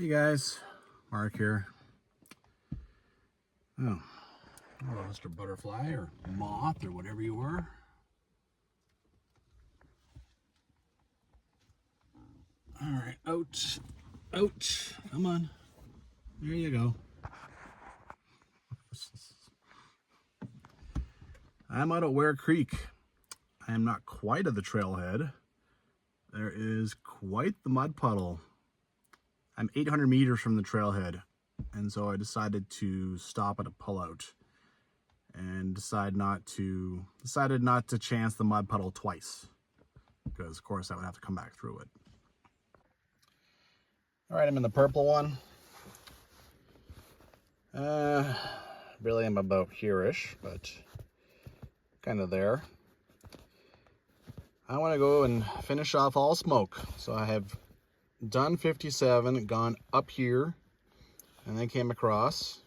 Hey guys, Mark here. Oh, hello, Mr. Butterfly or Moth or whatever you were. All right, out, out, come on. There you go. I'm out at Ware Creek. I am not quite at the trailhead. There is quite the mud puddle. I'm 800 meters from the trailhead, and so I decided to stop at a pullout and decided not to chance the mud puddle twice, because of course I would have to come back through it. All right, I'm in the purple one. Really I'm about here-ish, but kind of there. I want to go and finish off Allsmoke, so I have done 57, gone up here, and then came across.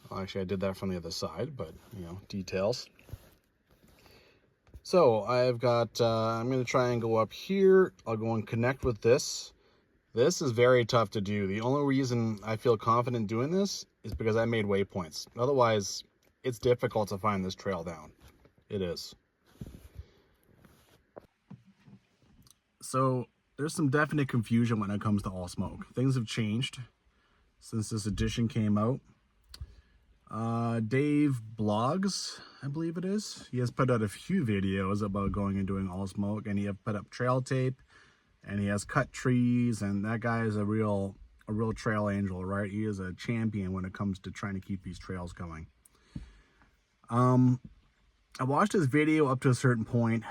Well, actually I did that from the other side, but you know, details. So I've got, I'm going to try and go up here. I'll go and connect with this. This is very tough to do. The only reason I feel confident doing this is because I made waypoints. Otherwise, it's difficult to find this trail down. It is. So there's some definite confusion when it comes to Allsmoke. Things have changed since this edition came out. Dave Blogs, I believe it is. He has put out a few videos about going and doing Allsmoke, and he have put up trail tape, and he has cut trees, and that guy is a real trail angel, right? He is a champion when it comes to trying to keep these trails going. I watched his video up to a certain point.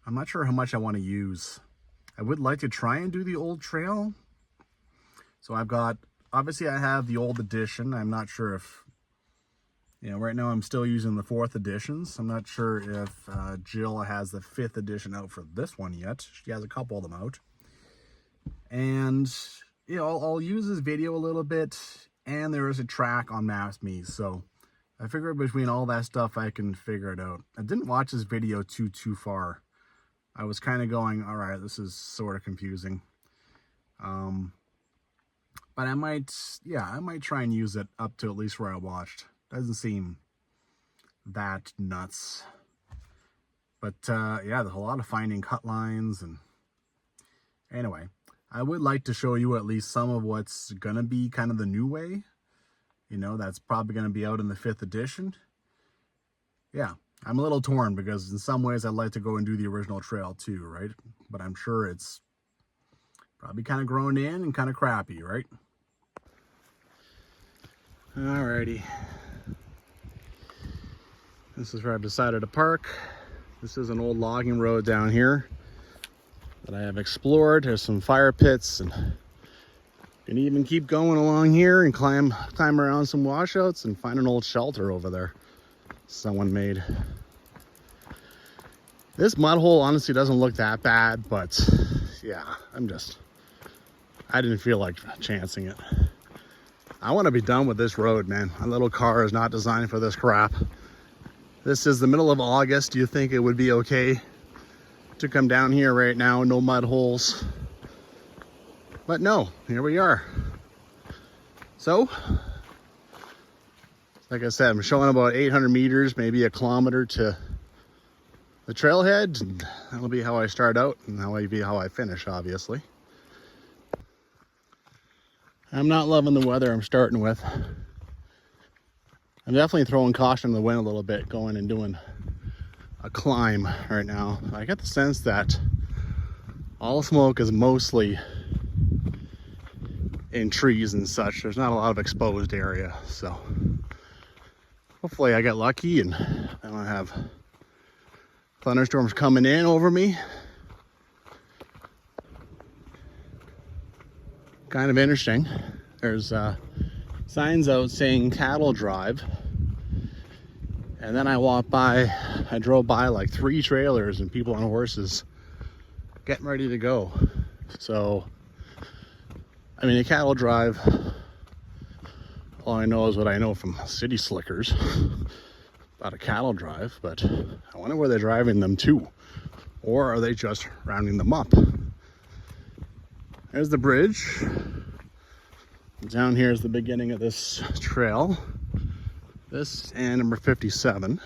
I'm not sure how much I want to use. I would like to try and do the old trail. So I've got, obviously I have the old edition. I'm not sure if, you know, right now I'm still using the 4th editions. I'm not sure if Jill has the 5th edition out for this one yet. She has a couple of them out. And, you know, I'll use this video a little bit, and there is a track on Maps.me. So I figured between all that stuff, I can figure it out. I didn't watch this video too far. I was kind of going, all right, this is sort of confusing. But I might try and use it up to at least where I watched. Doesn't seem that nuts. But yeah, there's a lot of finding cut lines. And anyway, I would like to show you at least some of what's going to be kind of the new way. You know, that's probably going to be out in the 5th edition. Yeah. I'm a little torn because in some ways I'd like to go and do the original trail too, right? But I'm sure it's probably kind of grown in and kind of crappy, right? Alrighty. This is where I've decided to park. This is an old logging road down here that I have explored. There's some fire pits, and you can even keep going along here and climb around some washouts and find an old shelter over there someone made. This mud hole honestly doesn't look that bad, but yeah, I didn't feel like chancing it. I want to be done with this road, man. My little car is not designed for this crap. This is the middle of August. Do you think it would be okay to come down here right now? No mud holes. But no, here we are. So, like I said, I'm showing about 800 meters, maybe a kilometer to the trailhead. And that'll be how I start out, and that'll be how I finish, obviously. I'm not loving the weather I'm starting with. I'm definitely throwing caution to the wind a little bit, going and doing a climb right now. I get the sense that Allsmoke is mostly in trees and such. There's not a lot of exposed area, so hopefully I get lucky and I don't have thunderstorms coming in over me. Kind of interesting. There's signs out saying cattle drive, and then I drove by like 3 trailers and people on horses getting ready to go. So I mean, a cattle drive, all I know is what I know from city slickers about a cattle drive, but I wonder where they're driving them to, or are they just rounding them up? There's the bridge. Down here is the beginning of this trail. This and number 57.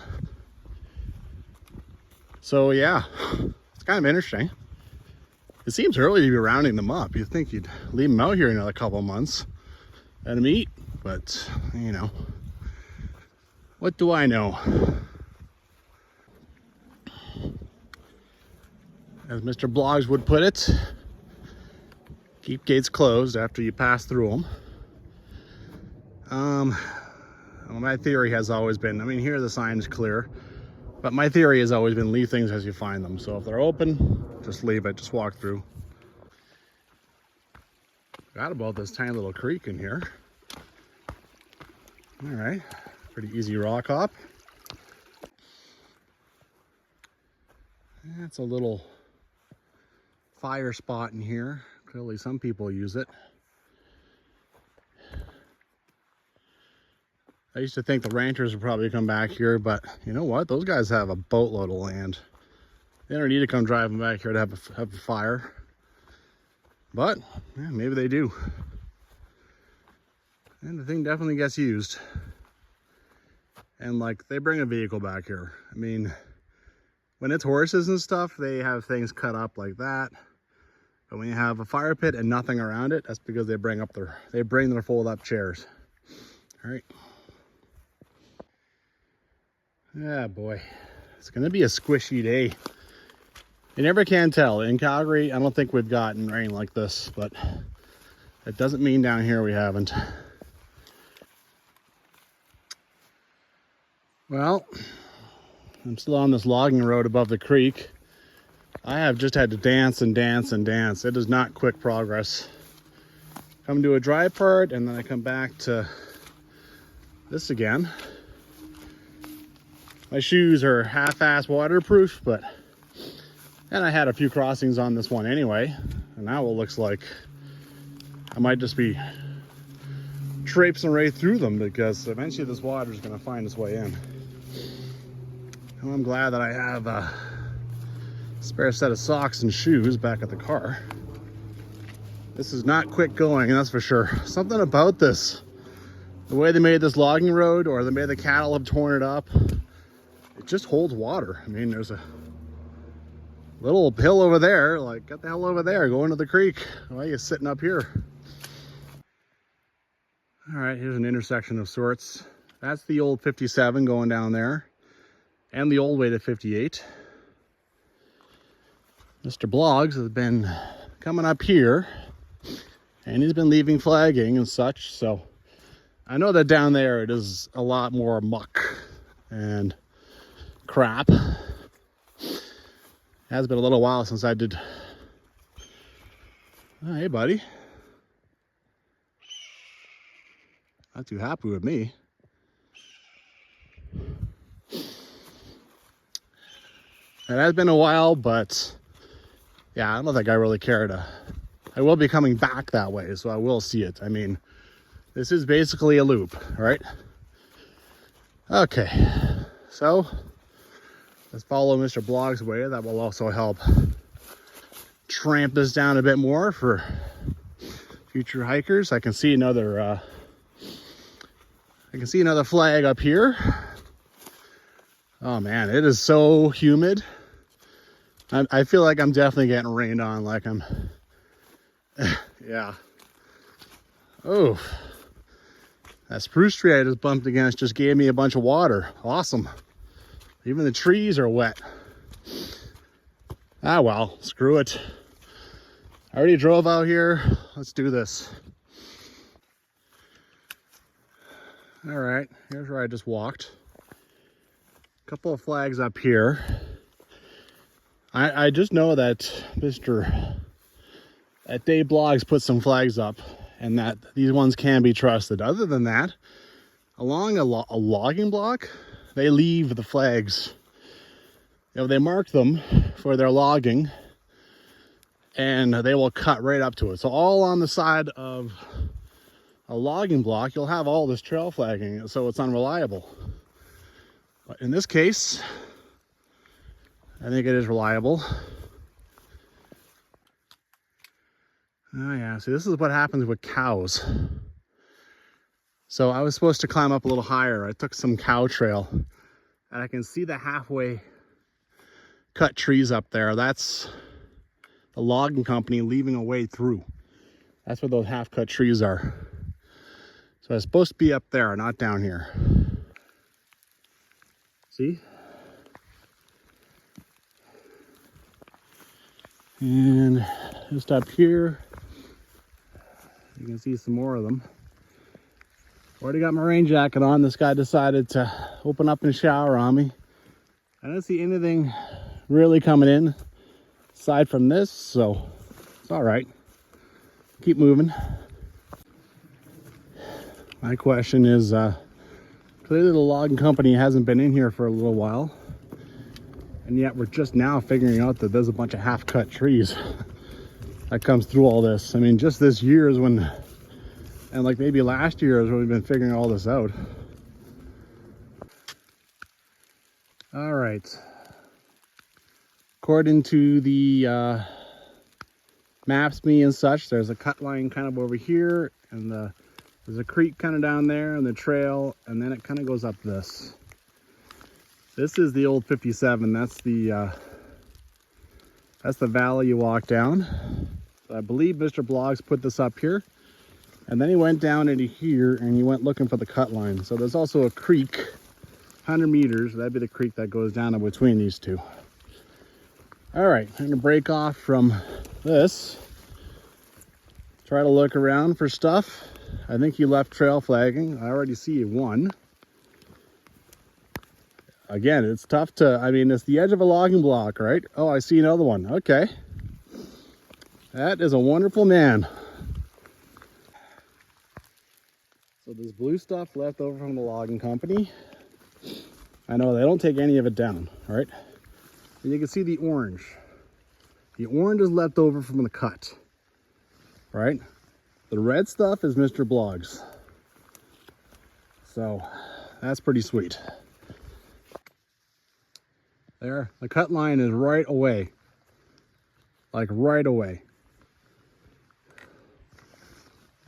So yeah, it's kind of interesting. It seems early to be rounding them up. You'd think you'd leave them out here another couple of months let them eat, but you know, what do I know? As Mr. Blogs would put it, keep gates closed after you pass through them. Well, my theory has always been, I mean, here the sign is clear, but my theory has always been leave things as you find them. So if they're open, just leave it, just walk through. Forgot about this tiny little creek in here. All right, pretty easy rock hop. That's a little fire spot in here. Clearly some people use it. I used to think the ranchers would probably come back here, but you know what? Those guys have a boatload of land. They don't need to come driving back here to have a fire. But yeah, maybe they do. And the thing definitely gets used. And like, they bring a vehicle back here. I mean, when it's horses and stuff, they have things cut up like that. But when you have a fire pit and nothing around it, that's because they bring their fold up chairs. All right. Yeah, boy, it's gonna be a squishy day. You never can tell. In Calgary, I don't think we've gotten rain like this, but it doesn't mean down here we haven't. Well, I'm still on this logging road above the creek. I have just had to dance and dance and dance. It is not quick progress. Come to a dry part, and then I come back to this again. My shoes are half-ass waterproof, and I had a few crossings on this one anyway. And now it looks like I might just be traipsing right through them, because eventually this water is going to find its way in. And I'm glad that I have a spare set of socks and shoes back at the car. This is not quick going, that's for sure. Something about this, the way they made this logging road, or the way the cattle have torn it up, it just holds water. I mean, there's a little hill over there, like, get the hell over there, go into the creek. Why are you sitting up here? All right, here's an intersection of sorts. That's the old 57 going down there, and the old way to 58. Mr. Blogs has been coming up here, and he's been leaving flagging and such, so I know that down there it is a lot more muck and crap. It has been a little while since I did. Oh, hey, buddy. Not too happy with me. It has been a while, but yeah, I don't think I really care to. I will be coming back that way, so I will see it. I mean, this is basically a loop, right? Okay, so let's follow Mr. Blogs' way. That will also help tramp this down a bit more for future hikers. I can see another flag up here. Oh man, it is so humid. I feel like I'm definitely getting rained on, like I'm, yeah. Oh, that spruce tree I just bumped against just gave me a bunch of water. Awesome. Even the trees are wet. Ah, well, screw it. I already drove out here. Let's do this. All right, here's where I just walked. A couple of flags up here. I just know that that Dave Blogs put some flags up, and that these ones can be trusted. Other than that, along a logging block, they leave the flags. You know, they mark them for their logging, and they will cut right up to it. So all on the side of a logging block, you'll have all this trail flagging, so it's unreliable. But in this case, I think it is reliable. Oh yeah, see, this is what happens with cows. So I was supposed to climb up a little higher. I took some cow trail and I can see the halfway cut trees up there. That's the logging company leaving a way through. That's where those half cut trees are. So it's supposed to be up there, not down here. See? And just up here, you can see some more of them. Already got my rain jacket on. This guy decided to open up and shower on me. I don't see anything really coming in aside from this, so it's all right. Keep moving. My question is, clearly the logging company hasn't been in here for a little while, and yet we're just now figuring out that there's a bunch of half-cut trees that comes through all this. I mean, just this year is when, and like maybe last year is when we've been figuring all this out. All right. According to the maps me and such, there's a cut line kind of over here, and there's a creek kind of down there, and the trail, and then it kind of goes up this. This is the old 57. That's the valley you walk down. So I believe Mr. Blogs put this up here, and then he went down into here and he went looking for the cut line. So there's also a creek, 100 meters. That'd be the creek that goes down in between these two. All right, I'm gonna break off from this. Try to look around for stuff. I think you left trail flagging. I already see one. Again, it's tough to, I mean, it's the edge of a logging block, right? Oh, I see another one. Okay. That is a wonderful man. So there's blue stuff left over from the logging company. I know they don't take any of it down, right? And you can see the orange. The orange is left over from the cut, right? The red stuff is Mr. Blogs. So that's pretty sweet. There, the cut line is right away. Like right away.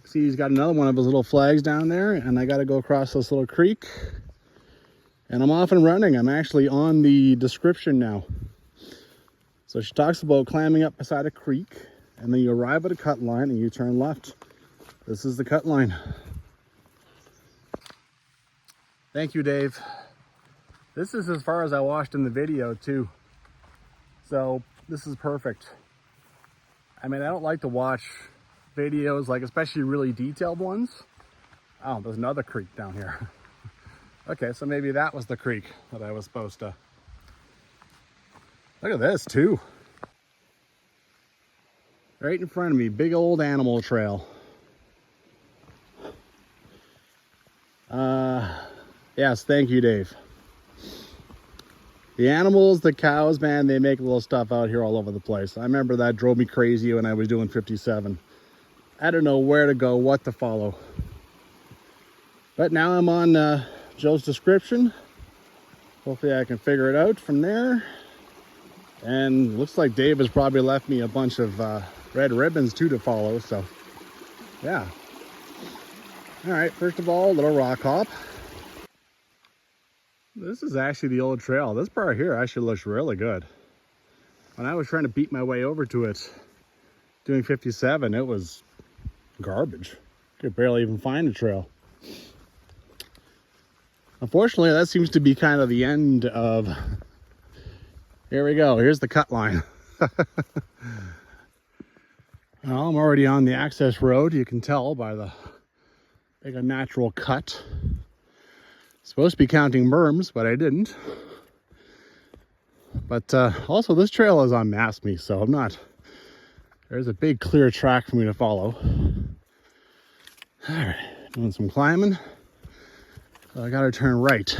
See, he's got another one of his little flags down there, and I got to go across this little creek. And I'm off and running. I'm actually on the description now. So she talks about climbing up beside a creek, and then you arrive at a cut line and you turn left. This is the cut line. Thank you, Dave. This is as far as I watched in the video too. So this is perfect. I mean, I don't like to watch videos, like especially really detailed ones. Oh, there's another creek down here. Okay, so maybe that was the creek that I was supposed to. Look at this too. Right in front of me, big old animal trail. Yes, thank you, Dave. The animals, the cows, man, they make little stuff out here all over the place. I remember that drove me crazy when I was doing 57. I don't know where to go, what to follow. But now I'm on Joe's description. Hopefully I can figure it out from there. And looks like Dave has probably left me a bunch of red ribbons too to follow, so yeah. All right, first of all, little rock hop. This is actually the old trail. This part here actually looks really good. When I was trying to beat my way over to it, doing 57, it was garbage. Could barely even find a trail. Unfortunately, that seems to be kind of the end of... Here we go. Here's the cut line. Well, I'm already on the access road. You can tell by the big natural cut. Supposed to be counting berms, but I didn't. But also this trail is on me, so I'm not. There's a big clear track for me to follow. All right, doing some climbing. So I got to turn right.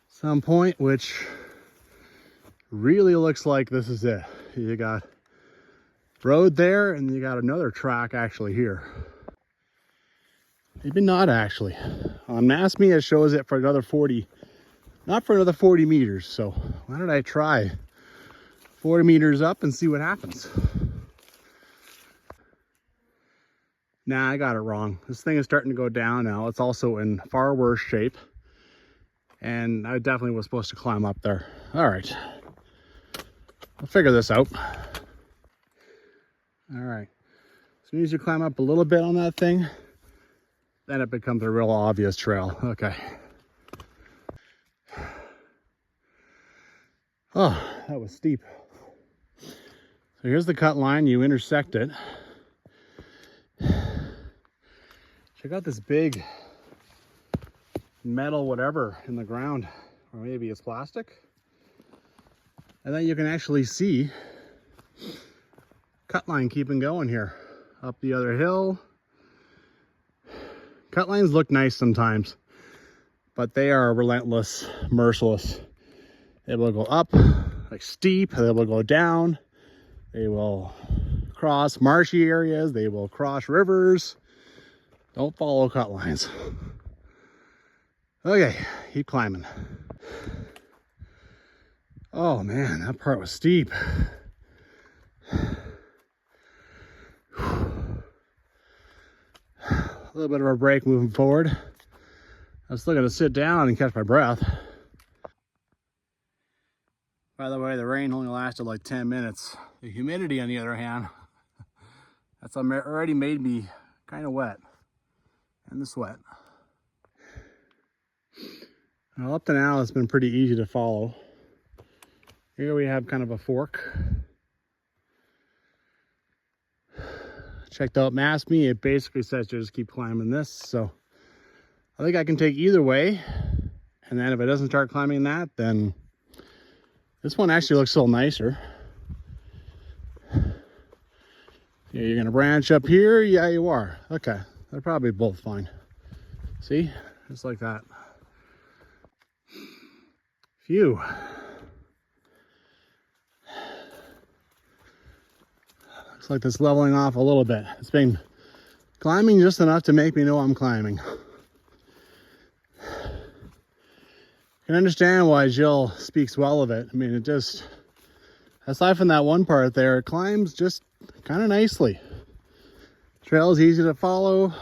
Some point, which really looks like this is it. You got road there, and you got another track actually here. Maybe not actually. On MassMe it shows it for another 40, not for another 40 meters. So why don't I try 40 meters up and see what happens? Nah, I got it wrong. This thing is starting to go down now. It's also in far worse shape. And I definitely was supposed to climb up there. All right. I'll figure this out. All right. As soon as you climb up a little bit on that thing, then it becomes a real obvious trail. Okay. Oh, that was steep. So here's the cut line. You intersect it. Check out this big metal whatever in the ground, or maybe it's plastic. And then you can actually see cut line keeping going here up the other hill. Cut lines look nice sometimes, but they are relentless, merciless. They will go up like steep, they will go down, they will cross marshy areas, they will cross rivers. Don't follow cut lines. Okay, keep climbing. Oh man, that part was steep. A little bit of a break moving forward. I was still gonna sit down and catch my breath. By the way, the rain only lasted like 10 minutes. The humidity, on the other hand, that's already made me kind of wet. And the sweat. Well, up to now, it's been pretty easy to follow. Here we have kind of a fork. Checked out MassMe, it basically says to just keep climbing this. So I think I can take either way. And then if it doesn't start climbing that, then this one actually looks a little nicer. Yeah, you're gonna branch up here? Yeah, you are. Okay, they're probably both fine. See, just like that. Phew. Looks like it's leveling off a little bit. It's been climbing just enough to make me know I'm climbing. I can understand why Jill speaks well of it. I mean, it just, aside from that one part there, it climbs just kind of nicely. Trail is easy to follow.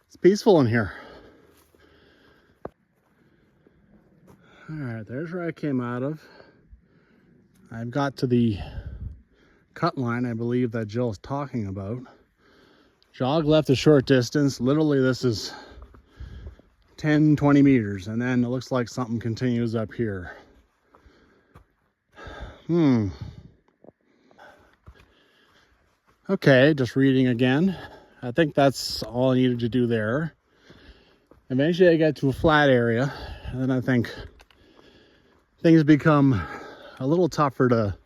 It's peaceful in here. All right, there's where I came out of. I've got to the cut line, I believe, that Jill's talking about. Jog left a short distance. Literally, this is 10, 20 meters, and then it looks like something continues up here. Okay, just reading again. I think that's all I needed to do there. Eventually I get to a flat area, and then I think things become a little tougher to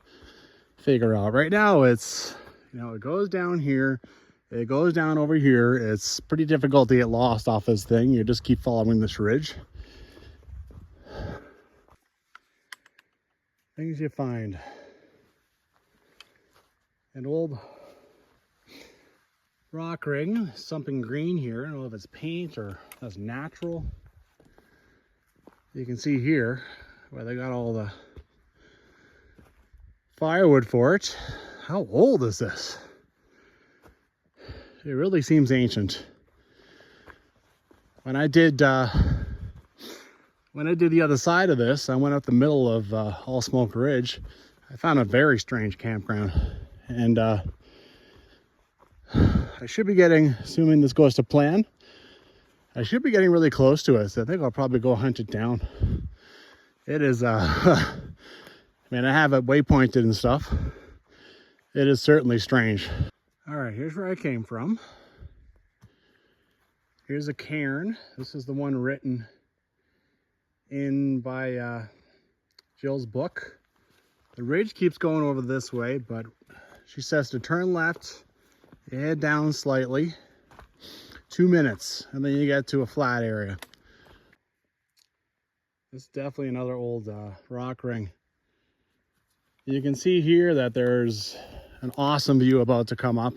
figure out. Right now it's, you know, it goes down here, it goes down over here. It's pretty difficult to get lost off this thing. You just keep following this ridge. Things you find. An old rock ring, something green here. I don't know if it's paint or that's natural. You can see here where they got all the firewood for it. How old is this? It really seems ancient. When I did the other side of this, I went up the middle of Allsmoke Ridge. I found a very strange campground, and I should be getting, assuming this goes to plan, I should be getting really close to it. So I think I'll probably go hunt it down. It is, I mean, I have it waypointed and stuff. It is certainly strange. All right, here's where I came from. Here's a cairn. This is the one written in by Jill's book. The ridge keeps going over this way, but she says to turn left, you head down slightly, 2 minutes, and then you get to a flat area. This is definitely another old rock ring. You can see here that there's an awesome view about to come up.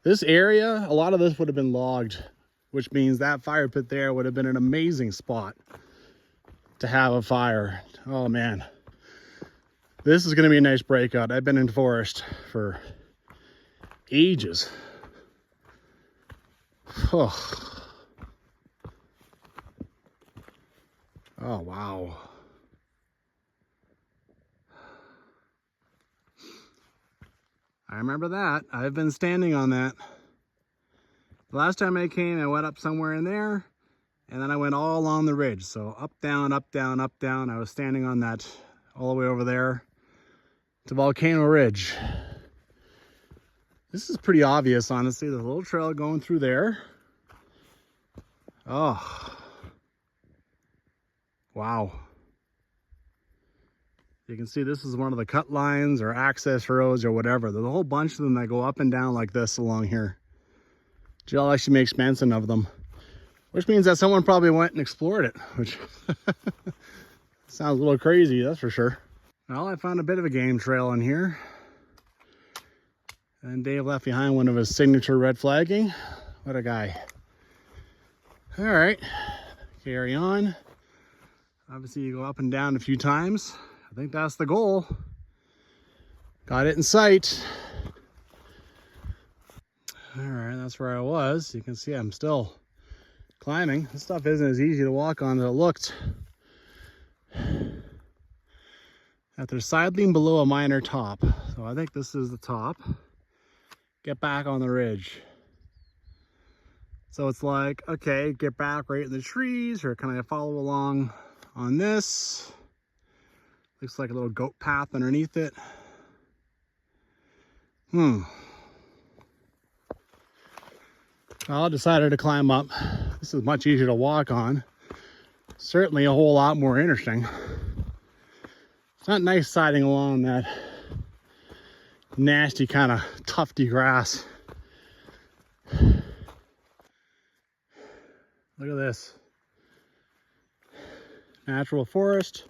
This area, a lot of this would have been logged, which means that fire pit there would have been an amazing spot to have a fire. Oh man, this is going to be a nice breakout. I've been in forest for ages. Oh, oh wow. I remember that. I've been standing on that. The last time I came, I went up somewhere in there, and then I went all along the ridge. So up, down, up, down, up, down. I was standing on that all the way over there to Volcano Ridge. This is pretty obvious, honestly. There's a little trail going through there. Oh, wow. You can see this is one of the cut lines or access roads or whatever. There's a whole bunch of them that go up and down like this along here. Jill actually makes mention of them, which means that someone probably went and explored it, which sounds a little crazy, that's for sure. Well, I found a bit of a game trail in here. And Dave left behind one of his signature red flagging. What a guy. All right, carry on. Obviously you go up and down a few times. I think that's the goal. Got it in sight. All right, that's where I was. You can see I'm still climbing. This stuff isn't as easy to walk on as it looked. After sidling below a minor top. So I think this is the top. Get back on the ridge. So it's like, okay, get back right in the trees, or can I follow along on this? Looks like a little goat path underneath it. Well, I decided to climb up. This is much easier to walk on. Certainly a whole lot more interesting. It's not nice siding along that nasty kind of tufty grass. Look at this. Natural forest.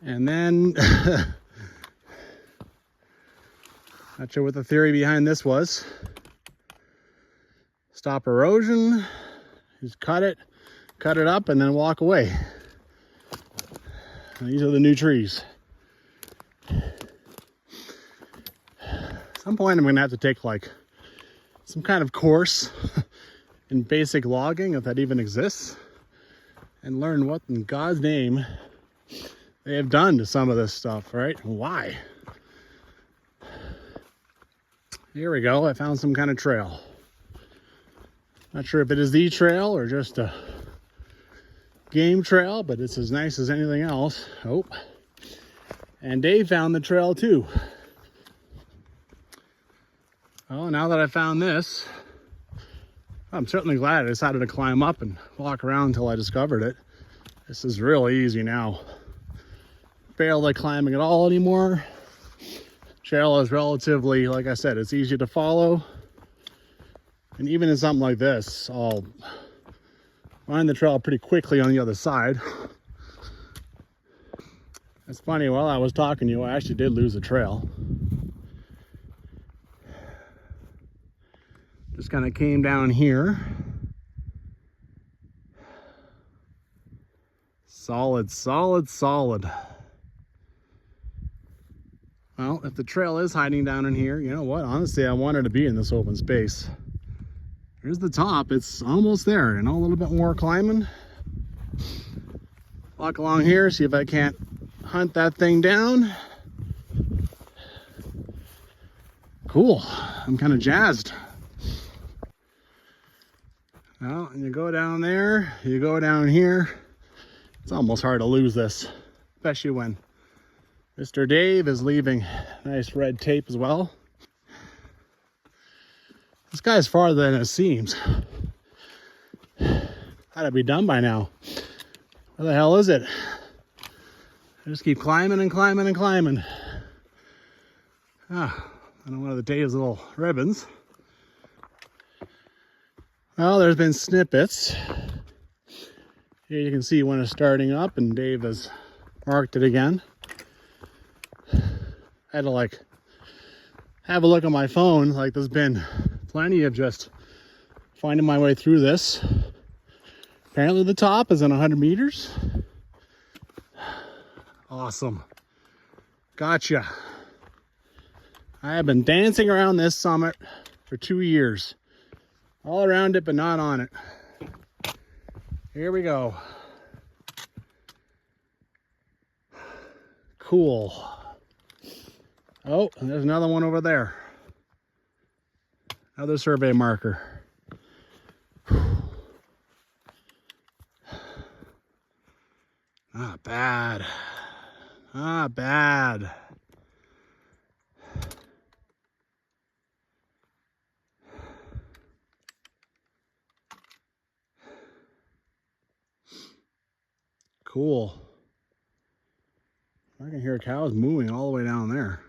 And then, not sure what the theory behind this was. Stop erosion, just cut it up, and then walk away. And these are the new trees. At some point I'm gonna have to take like some kind of course in basic logging, if that even exists, and learn what in God's name they have done to some of this stuff, right? Why? Here we go. I found some kind of trail. Not sure if it is the trail or just a game trail, but it's as nice as anything else. Oh, and Dave found the trail too. Oh, now that I found this, I'm certainly glad I decided to climb up and walk around until I discovered it. This is really easy now. Barely climbing at all anymore. Trail is relatively, like I said, it's easy to follow. And even in something like this, I'll find the trail pretty quickly on the other side. It's funny, while I was talking to you, I actually did lose a trail. Just kind of came down here. Solid, solid, solid. Well, if the trail is hiding down in here, you know what? Honestly, I wanted to be in this open space. Here's the top. It's almost there. You know, a little bit more climbing. Walk along here, see if I can't hunt that thing down. Cool. I'm kind of jazzed. Well, and you go down there, you go down here. It's almost hard to lose this, especially when Mr. Dave is leaving nice red tape as well. This guy's farther than it seems. Gotta be done by now. Where the hell is it? I just keep climbing and climbing and climbing. Ah, I don't know, one of the Dave's little ribbons. Well, there's been snippets. Here you can see when it's starting up, and Dave has marked it again. I had to like have a look on my phone. Like, there's been plenty of just finding my way through this. Apparently the top is in 100 meters. Awesome. Gotcha. I have been dancing around this summit for 2 years. All around it, but not on it. Here we go. Cool. Oh, and there's another one over there. Another survey marker. Not bad. Not bad. Cool. I can hear cows moving all the way down there.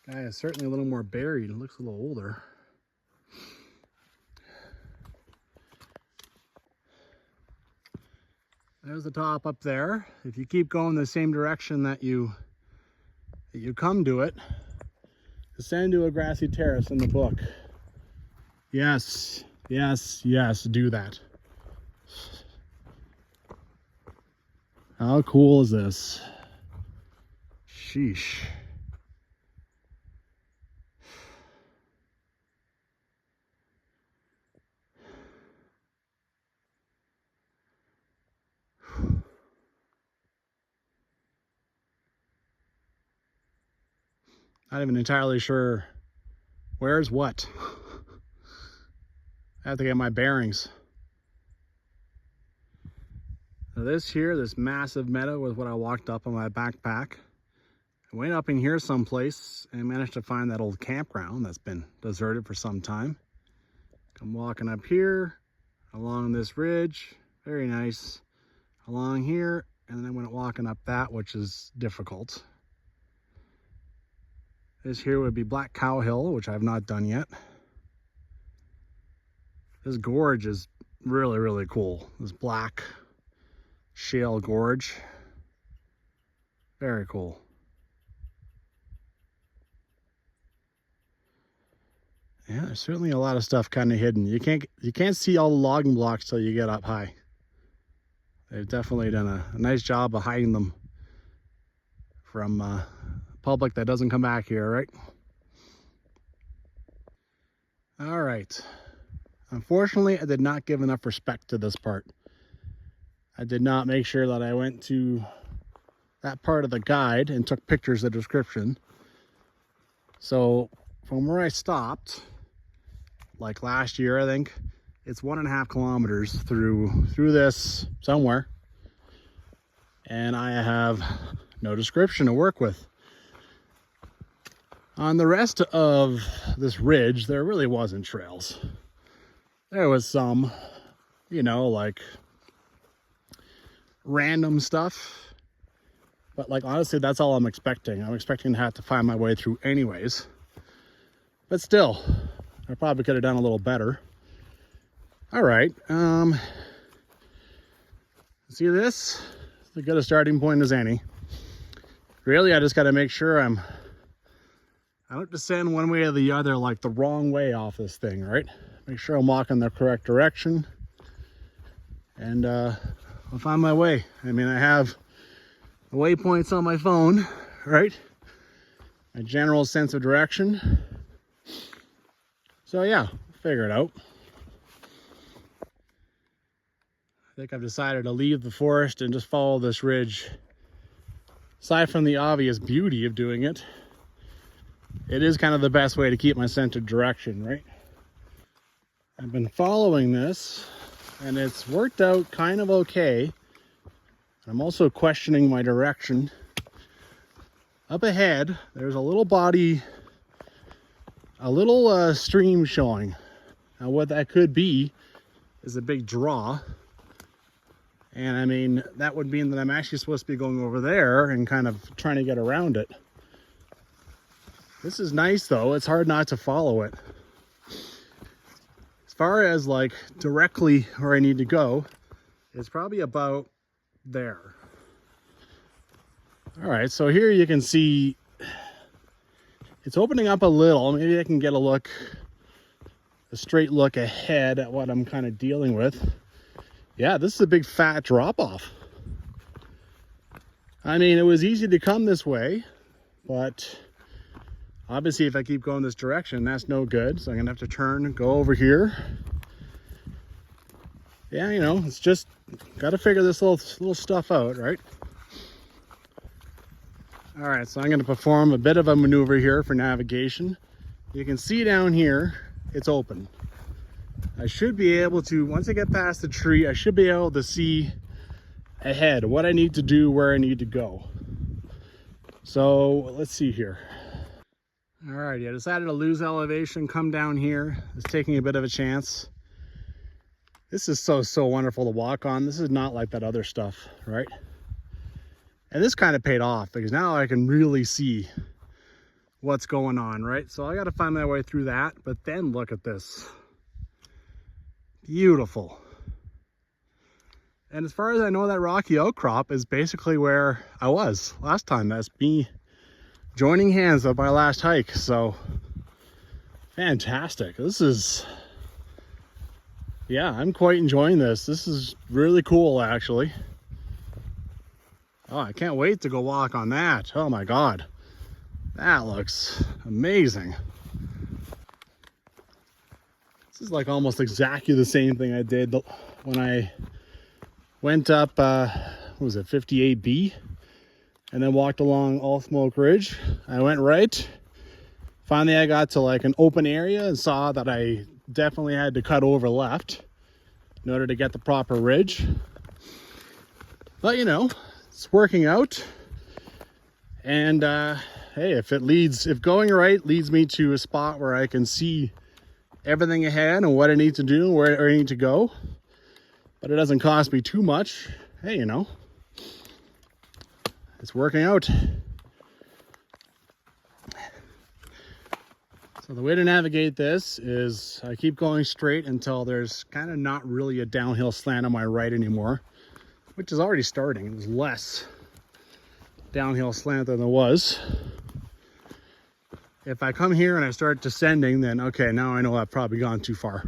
Guy is certainly a little more buried. It looks a little older. There's the top up there. If you keep going the same direction that you come to it, descend to a grassy terrace in the book. Yes, yes, yes, do that. How cool is this? Sheesh. Not even entirely sure where's what. I have to get my bearings. Now this here, this massive meadow was what I walked up on my backpack. I went up in here someplace and managed to find that old campground that's been deserted for some time. I'm walking up here, along this ridge, very nice, along here, and then I went walking up that, which is difficult. This here would be Black Cow Hill, which I've not done yet. This gorge is really, really cool. This black shale gorge. Very cool. Yeah, there's certainly a lot of stuff kind of hidden. You can't see all the logging blocks till you get up high. They've definitely done a nice job of hiding them from public that doesn't come back here, right? All right. Unfortunately, I did not give enough respect to this part. I did not make sure that I went to that part of the guide and took pictures of the description. So from where I stopped, like last year, I think, it's 1.5 kilometers through this somewhere. And I have no description to work with. On the rest of this ridge, there really wasn't trails. There was some, you know, like random stuff. But like, honestly, that's all I'm expecting. I'm expecting to have to find my way through anyways. But still, I probably could have done a little better. All right. See this? It's as good a starting point as any. Really, I just got to make sure I don't descend one way or the other, like the wrong way off this thing, right? Make sure I'm walking the correct direction. And I'll find my way. I mean, I have the waypoints on my phone, right? My general sense of direction. So yeah, figure it out. I think I've decided to leave the forest and just follow this ridge. Aside from the obvious beauty of doing it, it is kind of the best way to keep my sense of direction, right? I've been following this and it's worked out kind of okay. I'm also questioning my direction. Up ahead, there's a little body, a little stream showing. Now what that could be is a big draw. And I mean, that would mean that I'm actually supposed to be going over there and kind of trying to get around it. This is nice though, it's hard not to follow it. As far as like directly where I need to go, it's probably about there. All right, so here you can see it's opening up a little. Maybe I can get a straight look ahead at what I'm kind of dealing with. Yeah, this is a big fat drop off. I mean, it was easy to come this way, but obviously if I keep going this direction, that's no good. So I'm gonna have to turn and go over here. Yeah, you know, it's just gotta figure this little stuff out, right? All right, so I'm gonna perform a bit of a maneuver here for navigation. You can see down here, it's open. I should be able to, once I get past the tree, I should be able to see ahead what I need to do, where I need to go. So let's see here. All right, I decided to lose elevation, come down here. It's taking a bit of a chance. This is so wonderful to walk on. This is not like that other stuff, right? And this kind of paid off because now I can really see what's going on, right? So I got to find my way through that, but then look at this. Beautiful. And as far as I know, that rocky outcrop is basically where I was last time. That's me joining hands of my last hike. So fantastic. This is, yeah, I'm quite enjoying this. This is really cool, actually. Oh, I can't wait to go walk on that. Oh my God. That looks amazing. This is like almost exactly the same thing I did when I went up, what was it, 58B? And then walked along Allsmoke Ridge. I went right. Finally, I got to like an open area and saw that I definitely had to cut over left in order to get the proper ridge. But you know, it's working out. And hey, if going right leads me to a spot where I can see everything ahead and what I need to do and where I need to go, but it doesn't cost me too much, hey, you know, it's working out. So the way to navigate this is I keep going straight until there's kind of not really a downhill slant on my right anymore, which is already starting. There's less downhill slant than there was. If I come here and I start descending, then okay, now I know I've probably gone too far.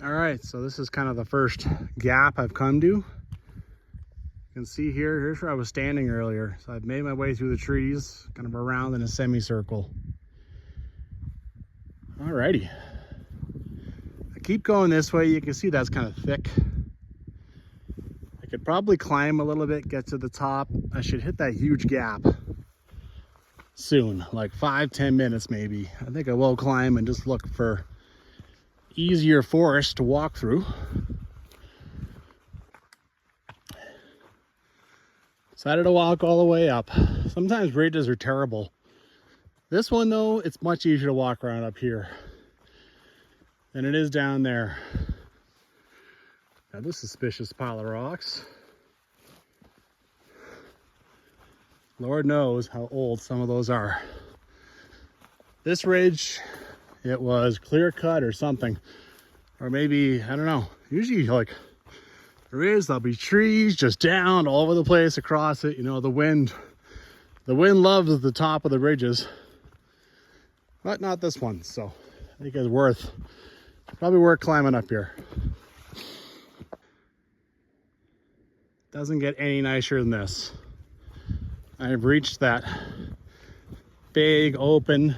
All right, so this is kind of the first gap I've come to. You can see here's where I was standing earlier. So I've made my way through the trees, kind of around in a semicircle. All righty. I keep going this way. You can see that's kind of thick. I could probably climb a little bit, get to the top. I should hit that huge gap soon, like 5-10 minutes maybe. I think I will climb and just look for easier forest to walk through. Decided to walk all the way up. Sometimes ridges are terrible. This one though, it's much easier to walk around up here than it is down there. Now this suspicious pile of rocks. Lord knows how old some of those are. This ridge, it was clear cut or something, or maybe, I don't know. Usually like there'll be trees just down all over the place across it. You know, the wind loves the top of the ridges, but not this one. So I think it's probably worth climbing up here. Doesn't get any nicer than this. I've reached that big open,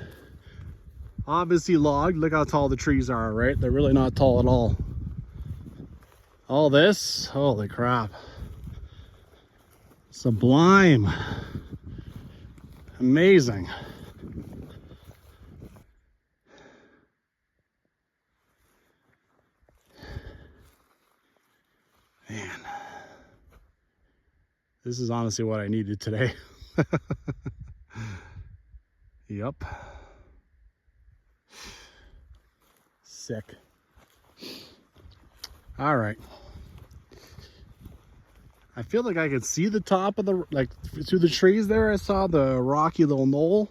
obviously logged. Look how tall the trees are, right? They're really not tall at all. All this, holy crap. Sublime. Amazing. Man. This is honestly what I needed today. Yep. Sick. All right. I feel like I could see the top of the, like through the trees there. I saw the rocky little knoll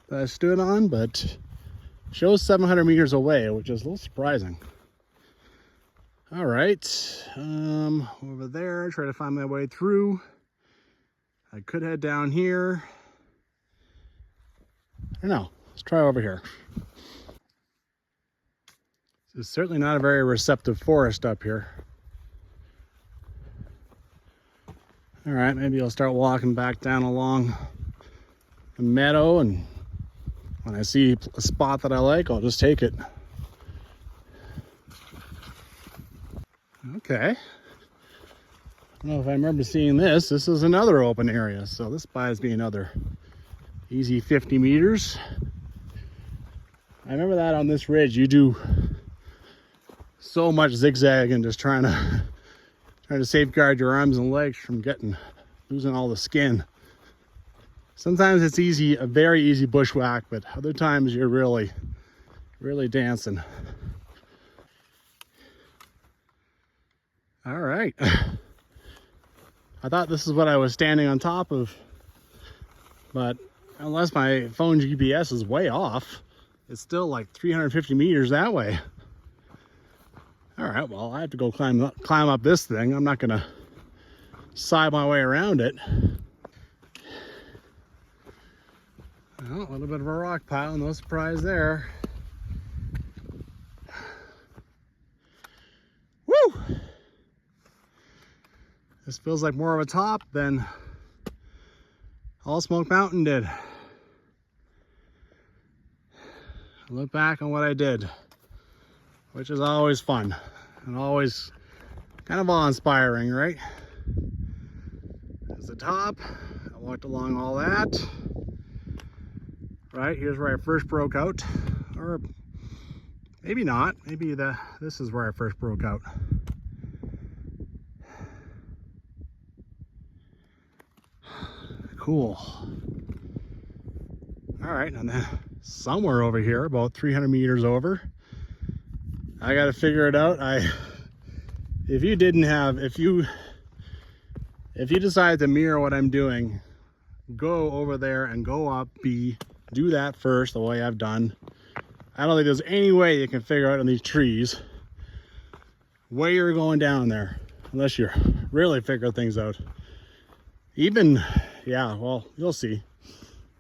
that I stood on, but it shows 700 meters away, which is a little surprising. All right, over there, try to find my way through. I could head down here. I don't know, let's try over here. It's certainly not a very receptive forest up here. All right, maybe I'll start walking back down along the meadow, and when I see a spot that I like, I'll just take it. Okay. I don't know if I remember seeing this. This is another open area, so this buys me another easy 50 meters. I remember that on this ridge, you do so much zigzagging, just trying to safeguard your arms and legs from losing all the skin. Sometimes it's easy, a very easy bushwhack, but other times you're really dancing. All right. I thought this is what I was standing on top of, but unless my phone GPS is way off, it's still like 350 meters that way. All right, well, I have to go climb up this thing. I'm not gonna side my way around it. Well, a little bit of a rock pile, no surprise there. Woo! This feels like more of a top than Allsmoke Mountain did. Look back on what I did, which is always fun and always kind of awe-inspiring, right? There's the top. I walked along all that. Right, here's where I first broke out, or maybe not. Maybe this is where I first broke out. Cool. All right, and then somewhere over here, about 300 meters over, I got to figure it out. If you decide to mirror what I'm doing, go over there and go up B. Do that first, the way I've done. I don't think there's any way you can figure out on these trees where you're going down there, unless you really figure things out. Even, yeah, well, you'll see.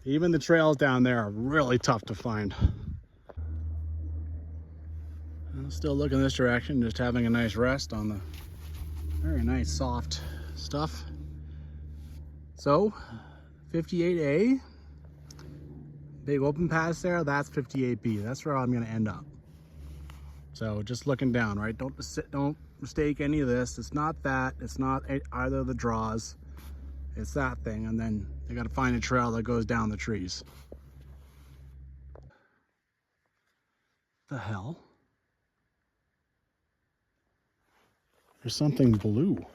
Even the trails down there are really tough to find. I'm still looking this direction, just having a nice rest on the very nice soft stuff. So, 58A. Big open pass there, that's 58B. That's where I'm gonna end up. So just looking down, right? Don't mistake any of this. It's not that, it's not either of the draws. It's that thing, and then you gotta find a trail that goes down the trees. The hell? There's something blue.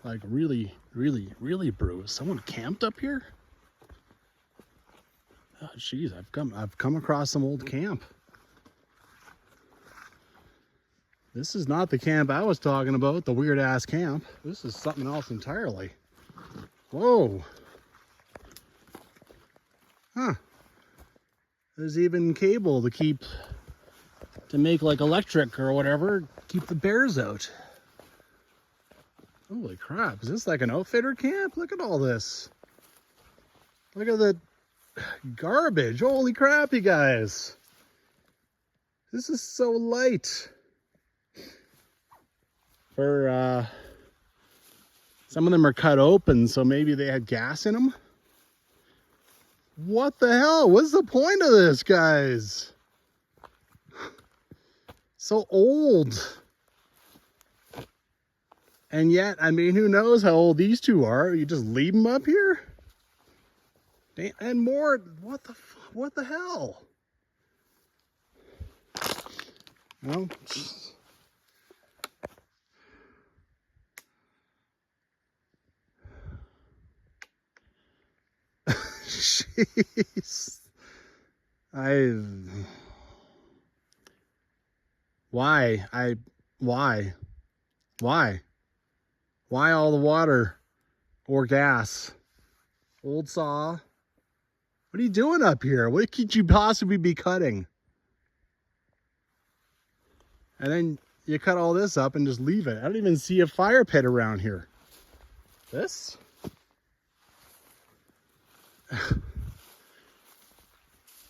Like really blue. Is someone camped up here? Oh, geez, I've come across some old camp. This is not the camp I was talking about, the weird ass camp. This is something else entirely. Whoa. Huh. There's even cable to make like electric or whatever, keep the bears out. Holy crap, is this like an outfitter camp? Look at all this. Look at the garbage. Holy crap, you guys. This is so light. For some of them are cut open, so maybe they had gas in them. What the hell? What's the point of this, guys? So old. And yet, I mean, who knows how old these two are? You just leave them up here? And more, what the hell? Well, jeez. Why all the water or gas? Old saw. What are you doing up here? What could you possibly be cutting? And then you cut all this up and just leave it. I don't even see a fire pit around here. This?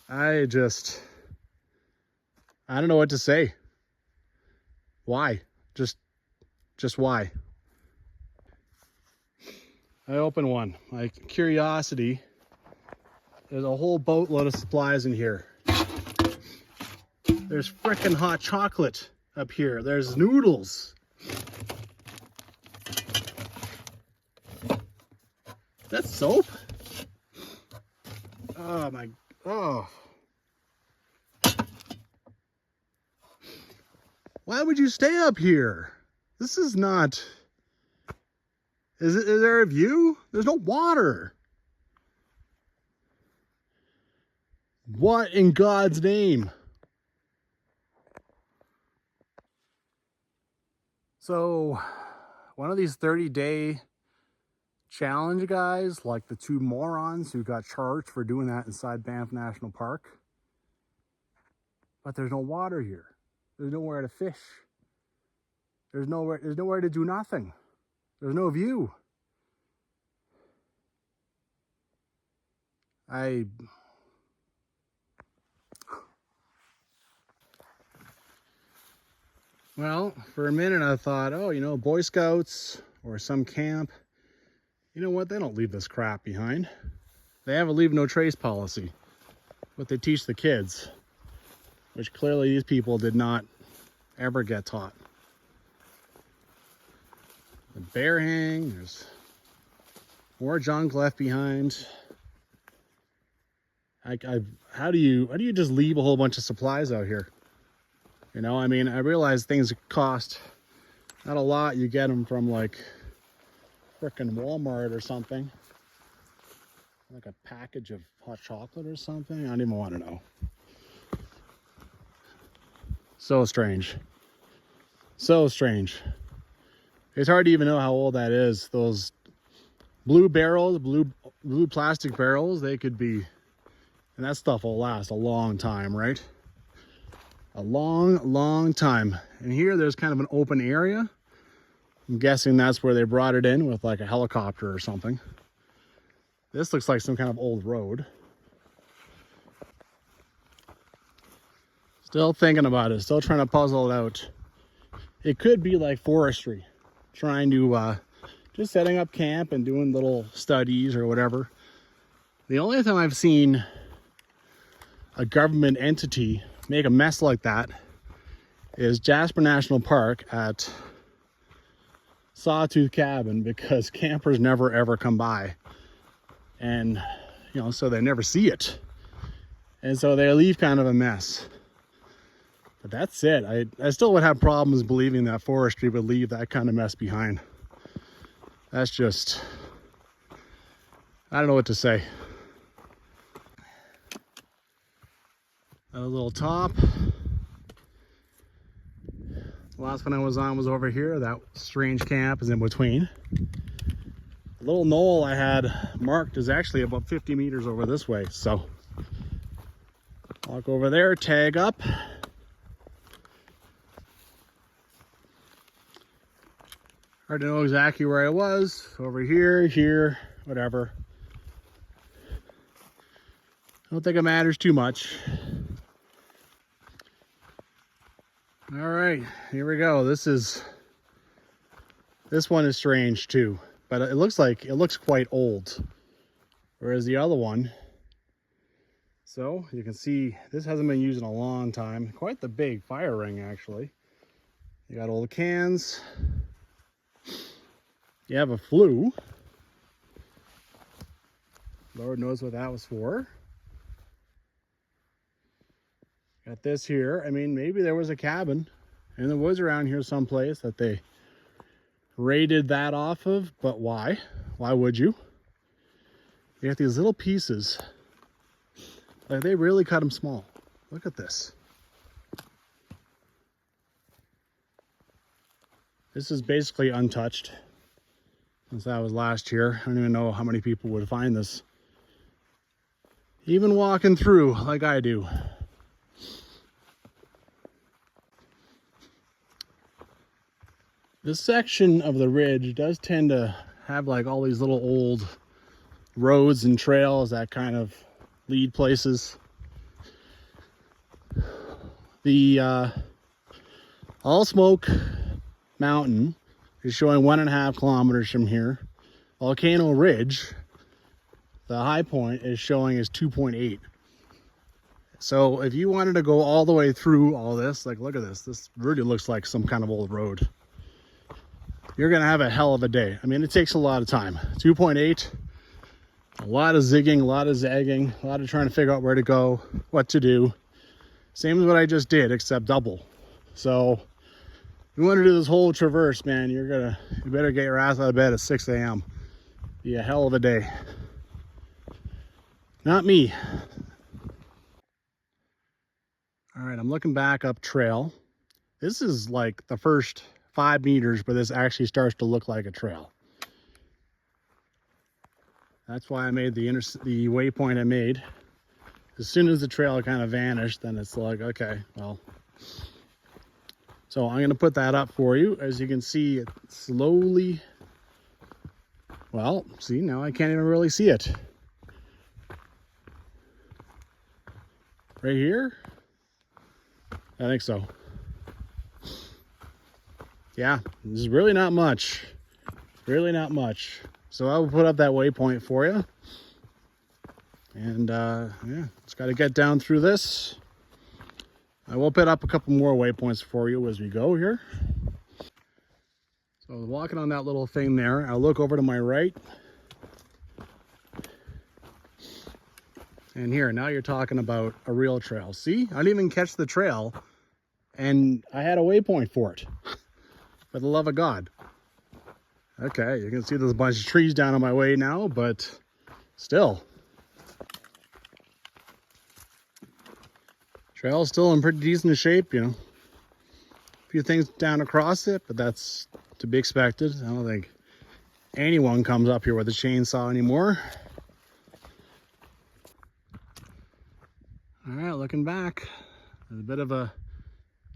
I don't know what to say. Why? Just why? I opened one. My curiosity. There's a whole boatload of supplies in here. There's frickin' hot chocolate up here. There's noodles. That's soap? Oh my, oh. Why would you stay up here? This is not, is there a view? There's no water. What in God's name? So, one of these 30-day challenge guys, like the two morons who got charged for doing that inside Banff National Park. But there's no water here. There's nowhere to fish. There's nowhere to do nothing. There's no view. Well, for a minute I thought, oh, you know, Boy Scouts or some camp, you know what, they don't leave this crap behind. They have a leave no trace policy, what they teach the kids, which clearly these people did not ever get taught. The bear hang, there's more junk left behind. How do you just leave a whole bunch of supplies out here? You know, I mean, I realize things cost not a lot. You get them from like frickin' Walmart or something. Like a package of hot chocolate or something. I don't even want to know. So strange. So strange. It's hard to even know how old that is. Those blue barrels, blue plastic barrels, they could be, and that stuff will last a long time, right? A long time. And here there's kind of an open area. I'm guessing that's where they brought it in with like a helicopter or something. This looks like some kind of old road. Still thinking about it, still trying to puzzle it out. It could be like forestry, trying to just setting up camp and doing little studies or whatever. The only time I've seen a government entity make a mess like that is Jasper National Park at Sawtooth Cabin, because campers never ever come by, and you know, so they never see it, and so they leave kind of a mess. But that's it. I still would have problems believing that forestry would leave that kind of mess behind. That's just, I don't know what to say. A little top. The last one I was on was over here. That strange camp is in between. The little knoll I had marked is actually about 50 meters over this way. So walk over there, tag up. Hard to know exactly where I was. Over here, whatever. I don't think it matters too much. All right, here we go. This one is strange too, but it looks quite old, whereas the other one, so you can see this hasn't been used in a long time. Quite the big fire ring, actually. You got all the cans. You have a flue. Lord knows what that was for. Got this here. I mean, maybe there was a cabin in the woods around here someplace that they raided that off of, but why? Why would you? You have these little pieces. Like, they really cut them small. Look at this. This is basically untouched since that was last year. I don't even know how many people would find this, even walking through like I do. This section of the ridge does tend to have like all these little old roads and trails that kind of lead places. The Allsmoke Mountain is showing 1.5 kilometers from here. Volcano Ridge, the high point is showing is 2.8. So if you wanted to go all the way through all this, like look at this, this really looks like some kind of old road. You're gonna have a hell of a day. I mean, it takes a lot of time. 2.8, a lot of zigging, a lot of zagging, a lot of trying to figure out where to go, what to do. Same as what I just did, except double. So if you want to do this whole traverse, man, you better get your ass out of bed at 6 a.m. Be a hell of a day. Not me. All right, I'm looking back up trail. This is like the first 5 meters where this actually starts to look like a trail. That's why I made the waypoint I made. As soon as the trail kind of vanished, then it's like, okay, well. So I'm gonna put that up for you. As you can see, it slowly, well, see, now I can't even really see it. Right here? I think so. Yeah, there's really not much. Really not much. So I will put up that waypoint for you. And yeah, just got to get down through this. I will put up a couple more waypoints for you as we go here. So walking on that little thing there, I'll look over to my right. And here, now you're talking about a real trail. See, I didn't even catch the trail, and I had a waypoint for it. For the love of God. Okay, you can see there's a bunch of trees down on my way now, but still. Trail's still in pretty decent shape, you know. A few things down across it, but that's to be expected. I don't think anyone comes up here with a chainsaw anymore. All right, looking back, there's a bit of a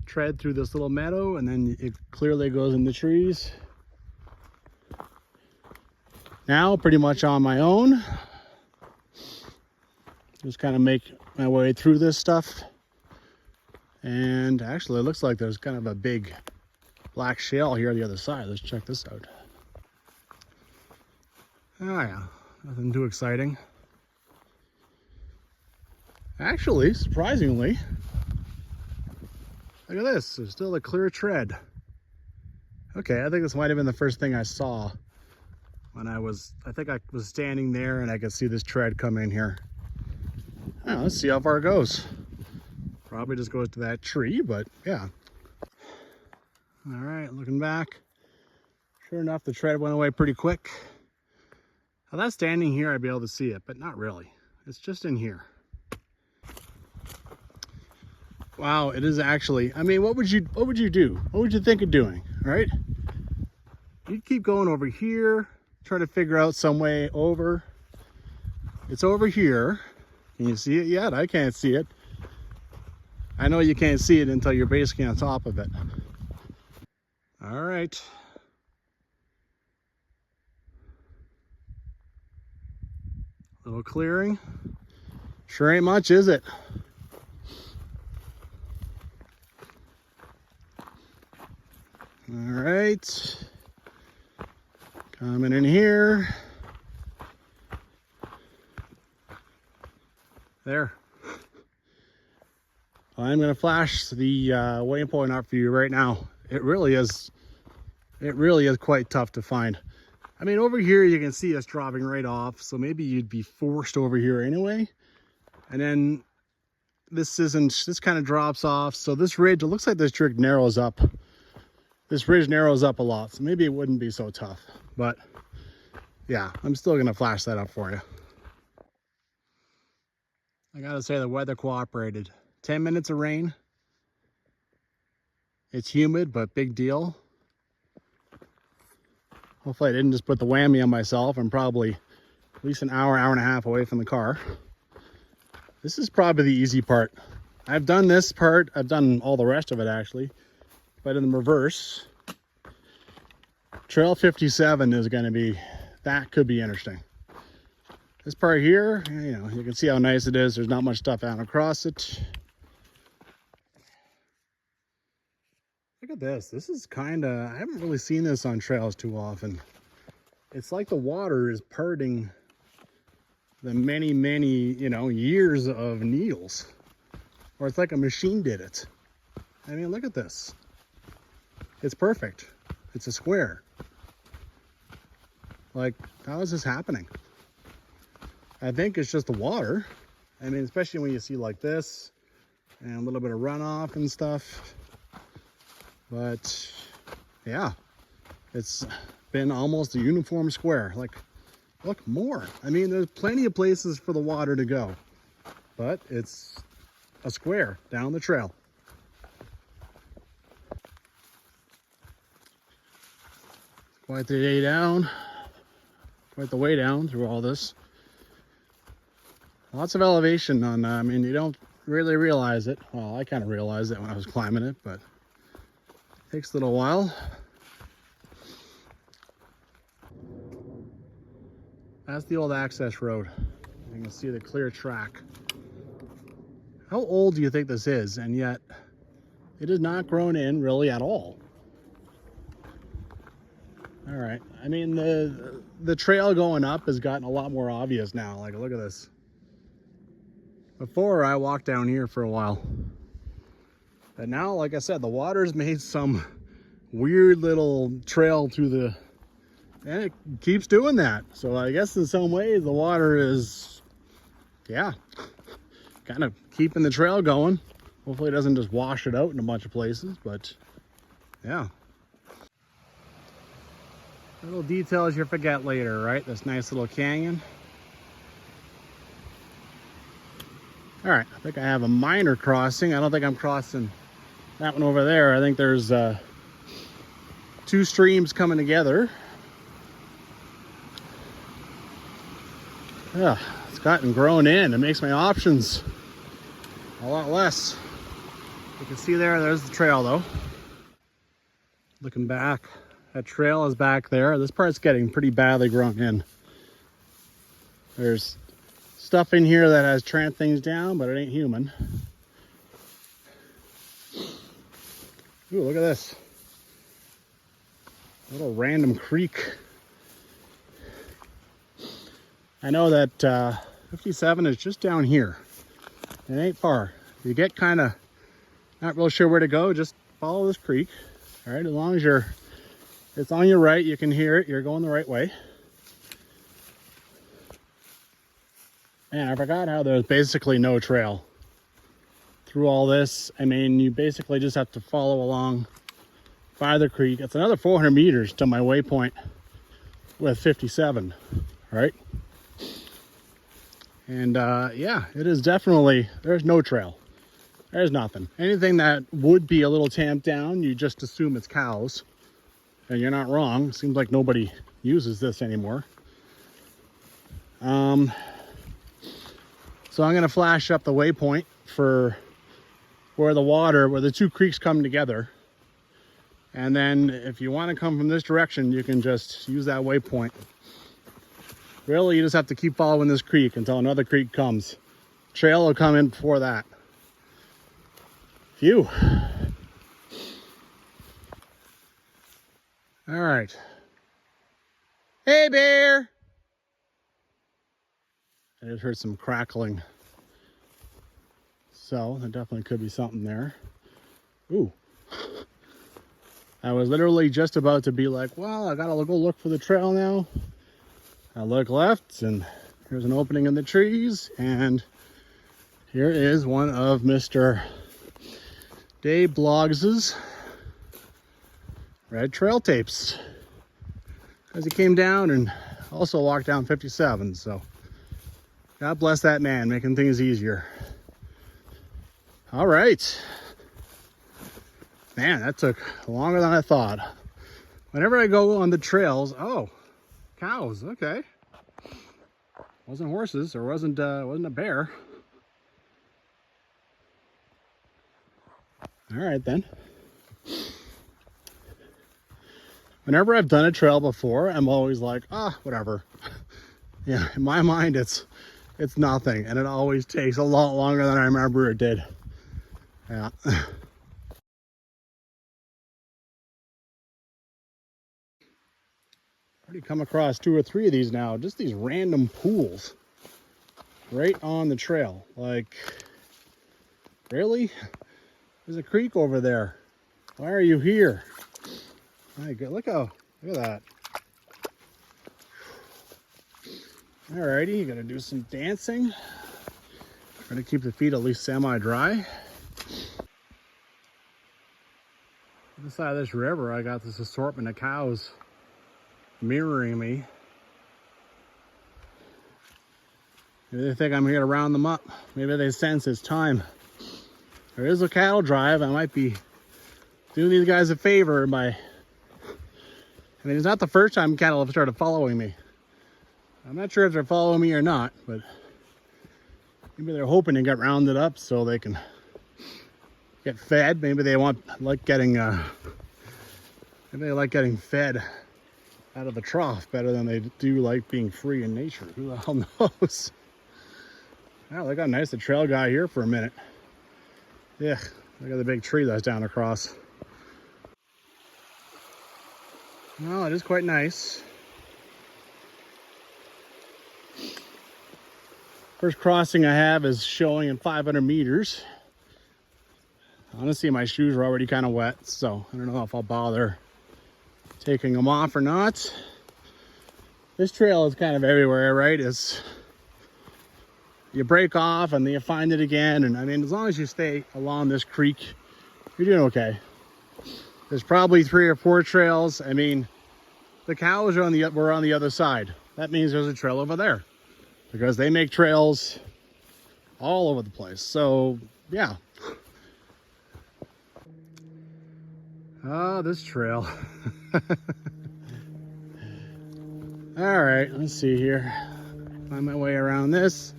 tread through this little meadow, and then it clearly goes in the trees. Now, pretty much on my own. Just kind of make my way through this stuff. And actually, it looks like there's kind of a big black shale here on the other side. Let's check this out. Oh yeah, nothing too exciting. Actually, surprisingly, look at this, there's still a clear tread. Okay, I think this might have been the first thing I saw when I was standing there and I could see this tread come in here. Oh, let's see how far it goes. Probably just goes to that tree, but yeah. All right, looking back. Sure enough, the tread went away pretty quick. Now that's standing here, I'd be able to see it, but not really. It's just in here. Wow, it is actually, I mean, what would you do? What would you think of doing, right? You'd keep going over here, try to figure out some way over. It's over here. Can you see it yet? I can't see it. I know you can't see it until you're basically on top of it. All right. Little clearing. Sure ain't much, is it? All right, coming in here. There. I'm gonna flash the waypoint up for you right now. It really is quite tough to find. I mean, over here you can see us dropping right off, so maybe you'd be forced over here anyway. And then this kind of drops off. So this ridge, it looks like this ridge narrows up. This ridge narrows up a lot, so maybe it wouldn't be so tough. But yeah, I'm still gonna flash that up for you. I gotta say the weather cooperated. 10 minutes of rain. It's humid, but big deal. Hopefully I didn't just put the whammy on myself. I'm probably at least an hour, hour and a half away from the car. This is probably the easy part. I've done this part. I've done all the rest of it actually. But in the reverse, Trail 57 is going to be, that could be interesting. This part here, you know, you can see how nice it is. There's not much stuff out across it. Look at this. This is kind of, I haven't really seen this on trails too often. it's like the water is parting the many, many, years of needles. Or it's like a machine did it. I mean, look at this. It's perfect. It's a square. Like, how is this happening? I think it's just the water. I mean, especially when you see like this and a little bit of runoff and stuff. But yeah, it's been almost a uniform square. Like, look, more. I mean, there's plenty of places for the water to go, but it's a square down the trail. Quite the day down, quite the way down through all this. Lots of elevation on, I mean, you don't really realize it. Well, I kind of realized it when I was climbing it, but it takes a little while. That's the old access road. You can see the clear track. How old do you think this is? And yet it is not grown in really at all. All right, I mean, the trail going up has gotten a lot more obvious now. Like, look at this. Before, I walked down here for a while. But now, like I said, the water's made some weird little trail to the, and it keeps doing that. So I guess in some ways the water is, yeah, kind of keeping the trail going. Hopefully it doesn't just wash it out in a bunch of places, but yeah. Little details you forget later, right? This nice little canyon. All right, I think I have a minor crossing. I don't think I'm crossing that one over there. I think there's two streams coming together. Yeah, it's gotten grown in. It makes my options a lot less. You can see there's the trail though. Looking back, that trail is back there. This part's getting pretty badly grown in. There's stuff in here that has tramped things down, but it ain't human. Ooh, look at this. A little random creek. I know that 57 is just down here. It ain't far. You get kind of not real sure where to go, just follow this creek. All right, as long as it's on your right, you can hear it, you're going the right way. Man, I forgot how there's basically no trail through all this. I mean, you basically just have to follow along by the creek. It's another 400 meters to my waypoint with 57, right? And yeah, it is definitely, there's no trail. There's nothing. Anything that would be a little tamped down, you just assume it's cows. And you're not wrong. It seems like nobody uses this anymore. So I'm going to flash up the waypoint for where the two creeks come together. And then if you want to come from this direction, you can just use that waypoint. Really, you just have to keep following this creek until another creek comes. Trail will come in before that. Phew. All right. Hey, bear. I just heard some crackling. So there definitely could be something there. Ooh. I was literally just about to be like, well, I gotta go look for the trail now. I look left and there's an opening in the trees, and here is one of Mr. Dave Bloggs's red trail tapes. As he came down and also walked down 57, so God bless that man, making things easier. All right. Man, that took longer than I thought. Whenever I go on the trails, oh, cows, okay. Wasn't horses, or wasn't a bear. All right then. Whenever I've done a trail before, I'm always like, whatever. Yeah, in my mind, it's nothing, and it always takes a lot longer than I remember it did. Yeah. Pretty already come across 2 or 3 of these now. Just these random pools right on the trail. Like, really? There's a creek over there. Why are you here? My God, look at that. Alrighty, you gotta do some dancing. Try to keep the feet at least semi-dry. On the side of this river, I got this assortment of cows mirroring me. Maybe they think I'm here to round them up. Maybe they sense it's time. There is a cattle drive. I might be doing these guys a favor by... I mean, it's not the first time cattle have started following me. I'm not sure if they're following me or not, but maybe they're hoping to get rounded up so they can get fed. Maybe they like getting fed out of the trough better than they do like being free in nature. Who the hell knows? Wow, look how nice the trail got here for a minute. Yeah, look at the big tree that's down across. Well, it is quite nice. First crossing I have is showing in 500 meters. Honestly, my shoes are already kind of wet, so I don't know if I'll bother taking them off or not. This trail is kind of everywhere, right? You break off and then you find it again. And I mean, as long as you stay along this creek, you're doing okay. There's probably 3 or 4 trails. I mean, the cows are were on the other side. That means there's a trail over there because they make trails all over the place. So yeah. Oh, this trail. All right, let's see here. Find my way around this.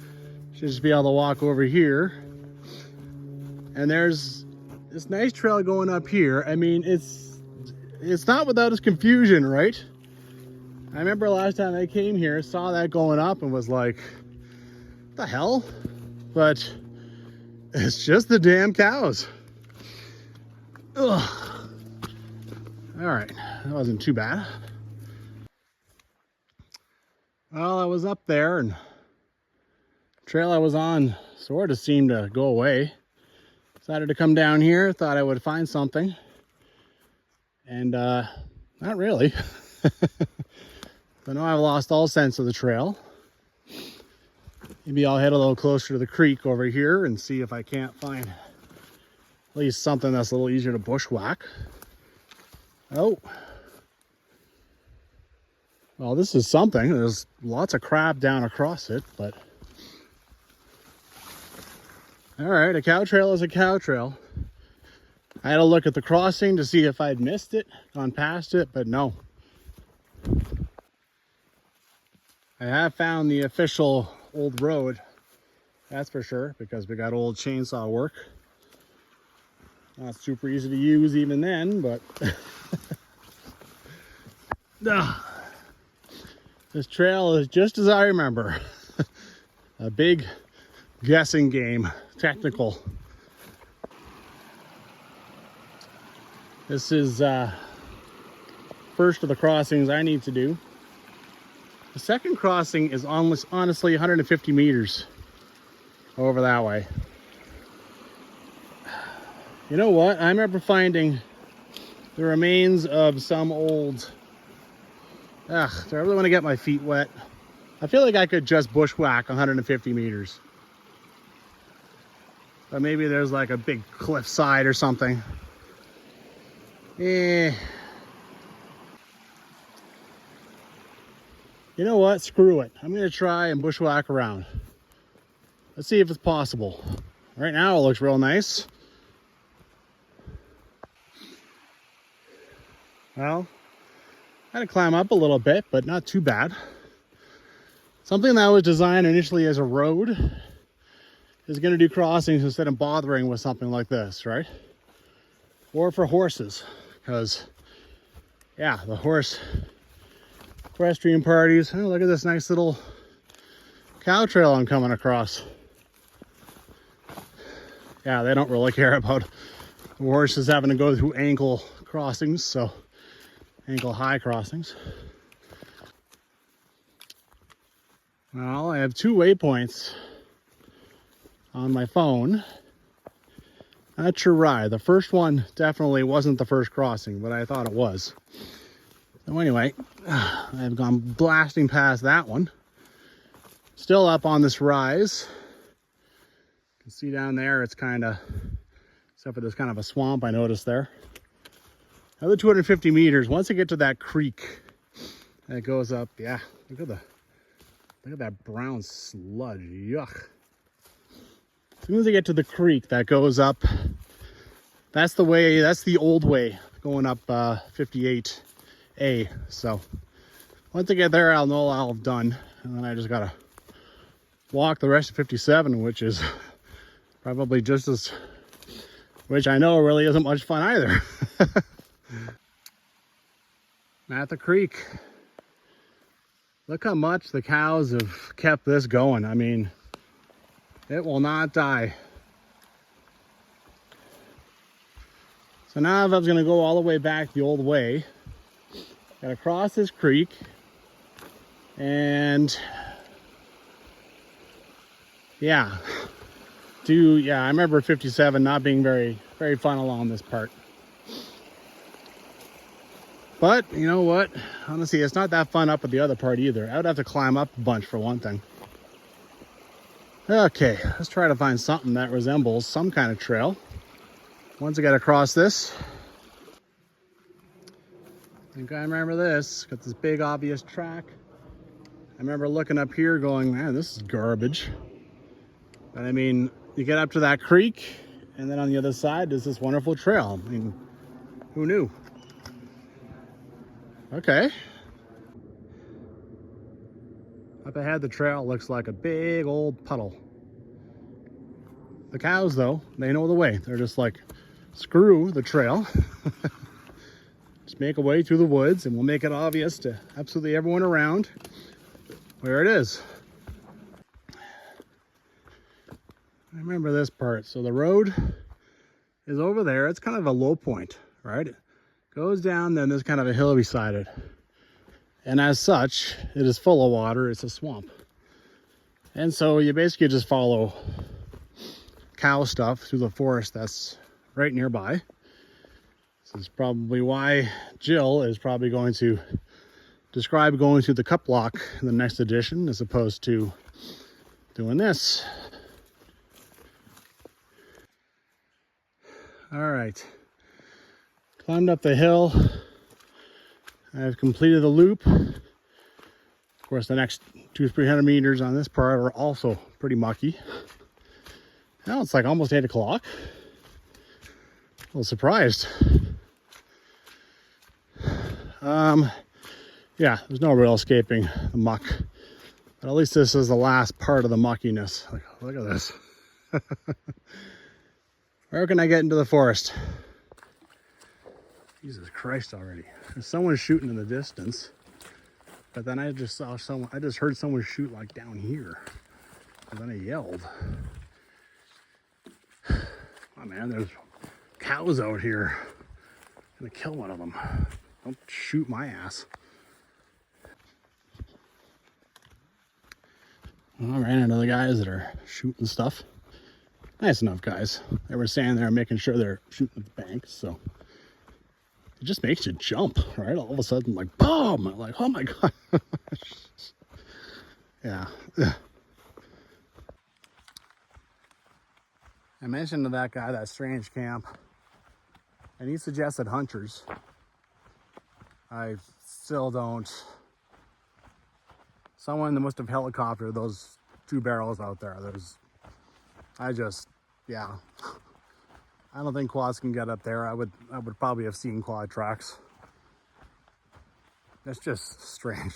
Should just be able to walk over here. And there's this nice trail going up here. I mean, it's not without its confusion, right? I remember last time I came here, saw that going up and was like, what the hell? But it's just the damn cows. Ugh. All right, that wasn't too bad. Well, I was up there and the trail I was on sort of seemed to go away. Decided to come down here, thought I would find something. And not really. But now I've lost all sense of the trail. Maybe I'll head a little closer to the creek over here and see if I can't find at least something that's a little easier to bushwhack. Oh. Well, this is something. There's lots of crap down across it, but... All right, a cow trail is a cow trail. I had to look at the crossing to see if I'd missed it, gone past it, but no. I have found the official old road, that's for sure, because we got old chainsaw work. Not super easy to use even then, but this trail is just as I remember. A big guessing game, technical. This is first of the crossings I need to do. The second crossing is honestly 150 meters over that way. You know what? I remember finding the remains of some old... do I really want to get my feet wet? I feel like I could just bushwhack 150 meters. But maybe there's like a big cliff side or something. You know what? Screw it. I'm going to try and bushwhack around. Let's see if it's possible. Right now it looks real nice. Well, I had to climb up a little bit, but not too bad. Something that was designed initially as a road is going to do crossings instead of bothering with something like this, right? Or for horses, because, yeah, the horse equestrian parties. Oh, look at this nice little cow trail I'm coming across. Yeah, they don't really care about horses having to go through ankle crossings, so ankle high crossings. Well, I have 2 waypoints on my phone. Not sure why. The first one definitely wasn't the first crossing, but I thought it was. So anyway, I've gone blasting past that one. Still up on this rise. You can see down there, it's kind of, except for there's kind of a swamp I noticed there. Another 250 meters. Once I get to that creek, it goes up. Yeah, look at that brown sludge. Yuck. As soon as I get to the creek, that goes up. That's the way. That's the old way going up 58A. So once I get there, I'll know I'll have done, and then I just gotta walk the rest of 57, which is probably just as, which I know really isn't much fun either. At the creek, look how much the cows have kept this going. I mean, it will not die. So now if I was gonna go all the way back the old way, gotta cross this creek, and yeah, I remember 57 not being very fun along this part. But you know what? Honestly, it's not that fun up at the other part either. I would have to climb up a bunch for one thing. Okay, let's try to find something that resembles some kind of trail. Once I got across this, I think I remember this. Got this big obvious track. I remember looking up here going, man, this is garbage. But I mean, you get up to that creek, and then on the other side is this wonderful trail. I mean, who knew? Okay. Up ahead, the trail looks like a big old puddle. The cows, though, they know the way. They're just like, screw the trail. Just make a way through the woods, and we'll make it obvious to absolutely everyone around where it is. I remember this part. So the road is over there. It's kind of a low point, right? It goes down, then there's kind of a hill beside it. And as such, it is full of water. It's a swamp. And so you basically just follow cow stuff through the forest that's right nearby. This is probably why Jill is probably going to describe going through the cup lock in the next edition as opposed to doing this. All right, climbed up the hill. I've completed the loop. Of course, the next 200-300 meters on this part are also pretty mucky. Now it's like almost 8 o'clock. A little surprised. Yeah, there's no real escaping the muck. But at least this is the last part of the muckiness. Look at this. Where can I get into the forest? Jesus Christ already. There's someone shooting in the distance. But then I just heard someone shoot like down here. And then I yelled. Oh man, there's cows out here. I'm gonna kill one of them. Don't shoot my ass. Well, I ran into the guys that are shooting stuff. Nice enough guys. They were standing there making sure they're shooting at the bank, so it just makes you jump, right? All of a sudden, like, boom! I'm like, oh my god. Yeah. I mentioned to that guy that strange camp, and he suggested hunters. I still don't. Someone must have helicoptered those 2 barrels out there. Yeah. I don't think quads can get up there. I would probably have seen quad tracks. That's just strange.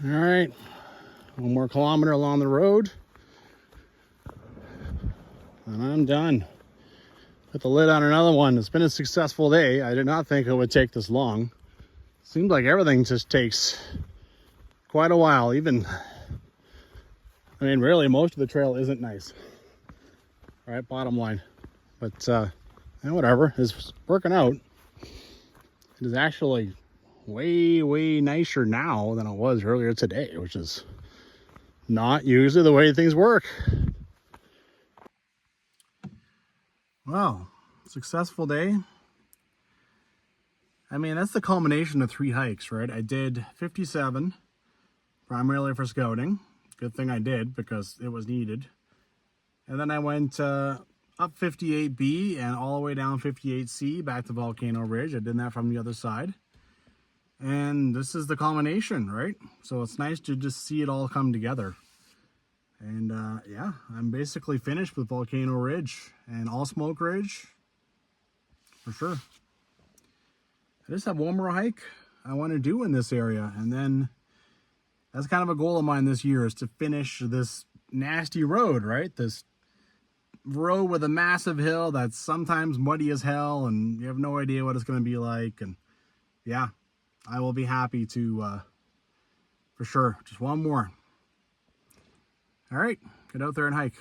All right, 1 more kilometer along the road, and I'm done. Put the lid on another one. It's been a successful day. I did not think it would take this long. Seems like everything just takes quite a while. I mean, really, most of the trail isn't nice. All right, bottom line. But whatever, it's working out. It is actually way nicer now than it was earlier today, which is not usually the way things work. Well, successful day. I mean, that's the culmination of 3 hikes, right? I did 57, primarily for scouting. Good thing I did, because it was needed. And then I went up 58B and all the way down 58C back to Volcano Ridge. I did that from the other side. And this is the culmination, right? So it's nice to just see it all come together. And yeah, I'm basically finished with Volcano Ridge and Allsmoke Ridge, for sure. I just have one more hike I want to do in this area, and then that's kind of a goal of mine this year, is to finish this nasty road, right? This road with a massive hill that's sometimes muddy as hell, and you have no idea what it's going to be like. And yeah, I will be happy to, for sure, just one more. All right, get out there and hike.